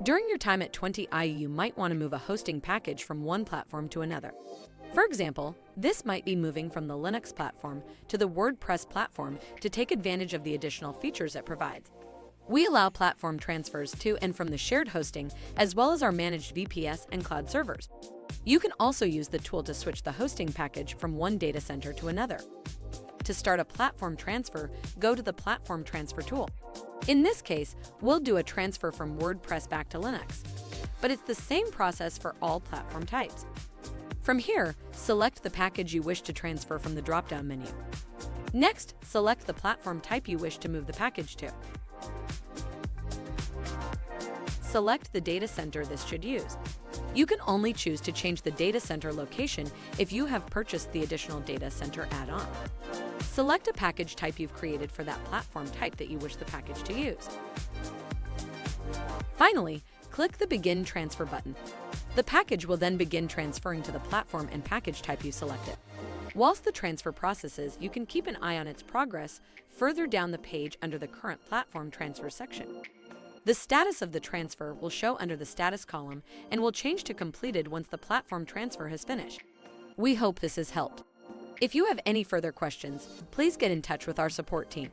During your time at 20IU, you might want to move a hosting package from one platform to another. For example, this might be moving from the Linux platform to the WordPress platform to take advantage of the additional features it provides. We allow platform transfers to and from the shared hosting, as well as our managed VPS and cloud servers. You can also use the tool to switch the hosting package from one data center to another. To start a platform transfer, go to the Platform Transfer tool. In this case, we'll do a transfer from WordPress back to Linux, but it's the same process for all platform types. From here, select the package you wish to transfer from the drop-down menu. Next, select the platform type you wish to move the package to. Select the data center this should use. You can only choose to change the data center location if you have purchased the additional data center add-on. Select a package type you've created for that platform type that you wish the package to use. Finally, click the Begin Transfer button. The package will then begin transferring to the platform and package type you selected. Whilst the transfer processes, you can keep an eye on its progress further down the page under the Current Platform Transfer section. The status of the transfer will show under the Status column and will change to completed once the platform transfer has finished. We hope this has helped. If you have any further questions, please get in touch with our support team.